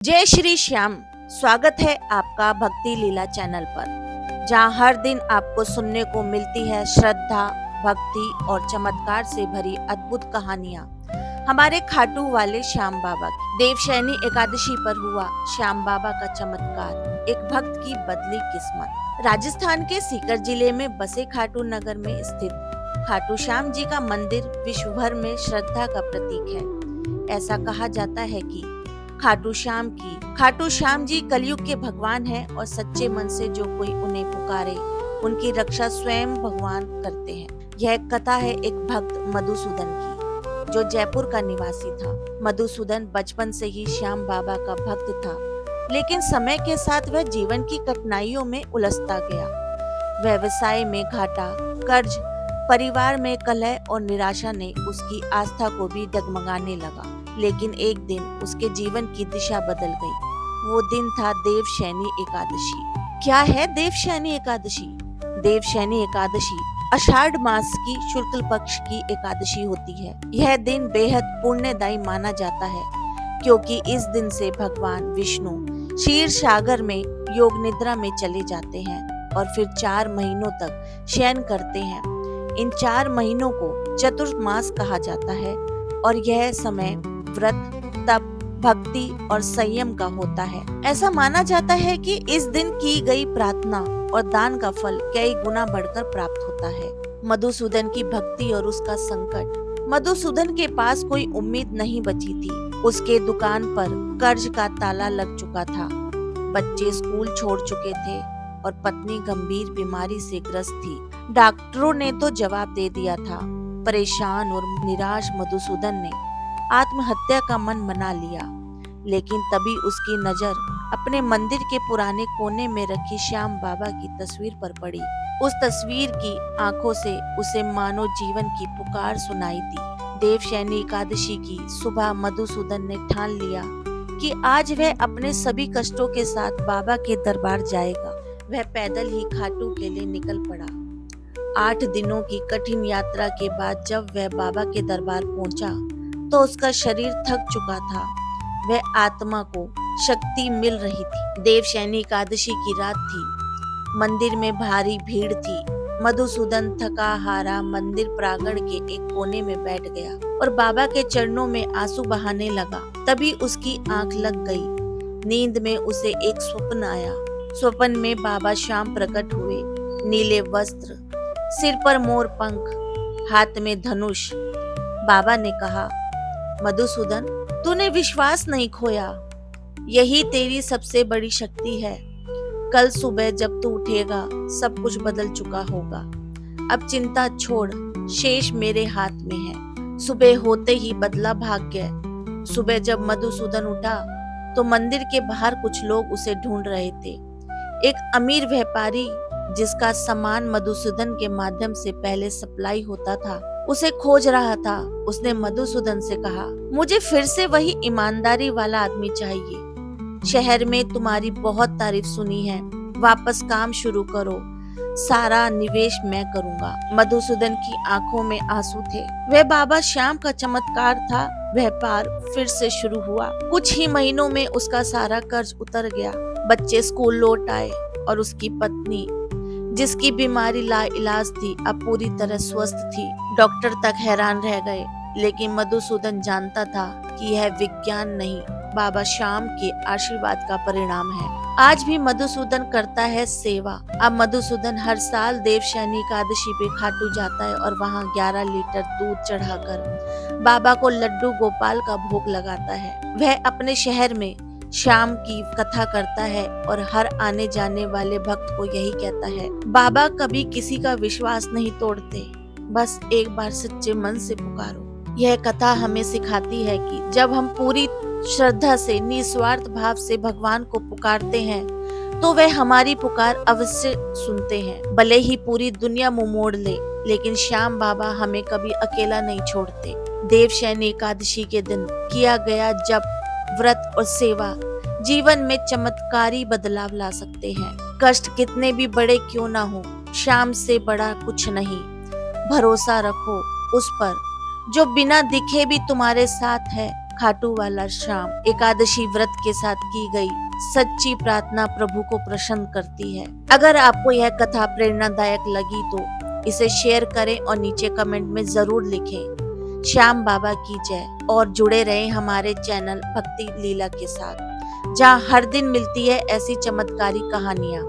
जय श्री श्याम। स्वागत है आपका भक्ति लीला चैनल पर, जहां हर दिन आपको सुनने को मिलती है श्रद्धा, भक्ति और चमत्कार से भरी अद्भुत कहानियां हमारे खाटू वाले श्याम बाबा की। देवशयनी एकादशी पर हुआ श्याम बाबा का चमत्कार, एक भक्त की बदली किस्मत। राजस्थान के सीकर जिले में बसे खाटू नगर में स्थित खाटू श्याम जी का मंदिर विश्व भर में श्रद्धा का प्रतीक है। ऐसा कहा जाता है कि खाटू श्याम जी कलयुग के भगवान हैं और सच्चे मन से जो कोई उन्हें पुकारे उनकी रक्षा स्वयं भगवान करते हैं। यह कथा है एक भक्त मधुसूदन की, जो जयपुर का निवासी था। मधुसूदन बचपन से ही श्याम बाबा का भक्त था, लेकिन समय के साथ वह जीवन की कठिनाइयों में उलझता गया। व्यवसाय में घाटा, कर्ज, परिवार में कलह और निराशा ने उसकी आस्था को भी डगमगाने लगा। लेकिन एक दिन उसके जीवन की दिशा बदल गई। वो दिन था देवशयनी एकादशी। क्या है देवशयनी एकादशी? देवशयनी एकादशी आषाढ़ मास की शुक्ल पक्ष की एकादशी होती है। यह दिन बेहद पुण्यदायी माना जाता है, क्योंकि इस दिन से भगवान विष्णु क्षीर सागर में योग निद्रा में चले जाते हैं और फिर 4 महीनों तक शयन करते हैं। इन 4 महीनों को चतुर्मास कहा जाता है और यह समय व्रत, तप, भक्ति और संयम का होता है। ऐसा माना जाता है कि इस दिन की गई प्रार्थना और दान का फल कई गुना बढ़कर प्राप्त होता है। मधुसूदन की भक्ति और उसका संकट। मधुसूदन के पास कोई उम्मीद नहीं बची थी। उसके दुकान पर कर्ज का ताला लग चुका था, बच्चे स्कूल छोड़ चुके थे और पत्नी गंभीर बीमारी से ग्रस्त थी। डॉक्टरों ने तो जवाब दे दिया था। परेशान और निराश मधुसूदन ने आत्महत्या का मन बना लिया, लेकिन तभी उसकी नजर अपने मंदिर के पुराने कोने में रखी श्याम बाबा की तस्वीर पर पड़ी। उस तस्वीर की आंखों से उसे मानो जीवन की पुकार सुनाई दी। देवशयनी एकादशी की सुबह मधुसूदन ने ठान लिया कि आज वह अपने सभी कष्टों के साथ बाबा के दरबार जाएगा। वह पैदल ही खाटू के लिए निकल पड़ा। 8 दिनों की कठिन यात्रा के बाद जब वह बाबा के दरबार पहुंचा तो उसका शरीर थक चुका था। वह आत्मा को शक्ति मिल रही थी। देवशयनी एकादशी की रात थी। मंदिर में भारी भीड़ थी। मधुसूदन थका हारा मंदिर प्रांगण के एक कोने में बैठ गया और बाबा के चरणों में आंसू बहाने लगा। तभी उसकी आंख लग गई। नींद में उसे एक स्वप्न आया। स्वप्न में बाबा श्याम प्रकट हुए, नीले वस्त्र, सिर पर मोर पंख, हाथ में धनुष। बाबा ने कहा, मधुसूदन, तूने विश्वास नहीं खोया। यही तेरी सबसे बड़ी शक्ति है। कल सुबह जब तू उठेगा सब कुछ बदल चुका होगा। अब चिंता छोड़, शेष मेरे हाथ में है। सुबह होते ही बदला भाग्य। सुबह जब मधुसूदन उठा तो मंदिर के बाहर कुछ लोग उसे ढूंढ रहे थे। एक अमीर व्यापारी जिसका सामान मधुसूदन के माध्यम से पहले सप्लाई होता था, उसे खोज रहा था। उसने मधुसूदन से कहा, मुझे फिर से वही ईमानदारी वाला आदमी चाहिए। शहर में तुम्हारी बहुत तारीफ सुनी है। वापस काम शुरू करो, सारा निवेश मैं करूंगा। मधुसूदन की आंखों में आंसू थे। वह बाबा श्याम का चमत्कार था। व्यापार फिर से शुरू हुआ। कुछ ही महीनों में उसका सारा कर्ज उतर गया। बच्चे स्कूल लौट आए और उसकी पत्नी, जिसकी बीमारी लाइलाज थी, अब पूरी तरह स्वस्थ थी। डॉक्टर तक हैरान रह गए, लेकिन मधुसूदन जानता था कि यह विज्ञान नहीं, बाबा श्याम के आशीर्वाद का परिणाम है। आज भी मधुसूदन करता है सेवा। अब मधुसूदन हर साल देवशयनी एकादशी पे खाटू जाता है और वहाँ 11 लीटर दूध चढ़ाकर बाबा को लड्डू गोपाल का भोग लगाता है। वह अपने शहर में श्याम की कथा करता है और हर आने जाने वाले भक्त को यही कहता है, बाबा कभी किसी का विश्वास नहीं तोड़ते, बस एक बार सच्चे मन से पुकारो। यह कथा हमें सिखाती है कि जब हम पूरी श्रद्धा से, निस्वार्थ भाव से भगवान को पुकारते हैं तो वह हमारी पुकार अवश्य सुनते हैं। भले ही पूरी दुनिया मुंह मोड़ ले, लेकिन श्याम बाबा हमें कभी अकेला नहीं छोड़ते। देवशयनी एकादशी के दिन किया गया जप, व्रत और सेवा जीवन में चमत्कारी बदलाव ला सकते हैं। कष्ट कितने भी बड़े क्यों ना हो, श्याम से बड़ा कुछ नहीं। भरोसा रखो उस पर जो बिना दिखे भी तुम्हारे साथ है। खाटू वाला श्याम एकादशी व्रत के साथ की गई सच्ची प्रार्थना प्रभु को प्रसन्न करती है। अगर आपको यह कथा प्रेरणादायक लगी तो इसे शेयर करें और नीचे कमेंट में जरूर लिखें। श्याम बाबा की जय। और जुड़े रहें हमारे चैनल भक्ति लीला के साथ, जहां हर दिन मिलती है ऐसी चमत्कारी कहानियां।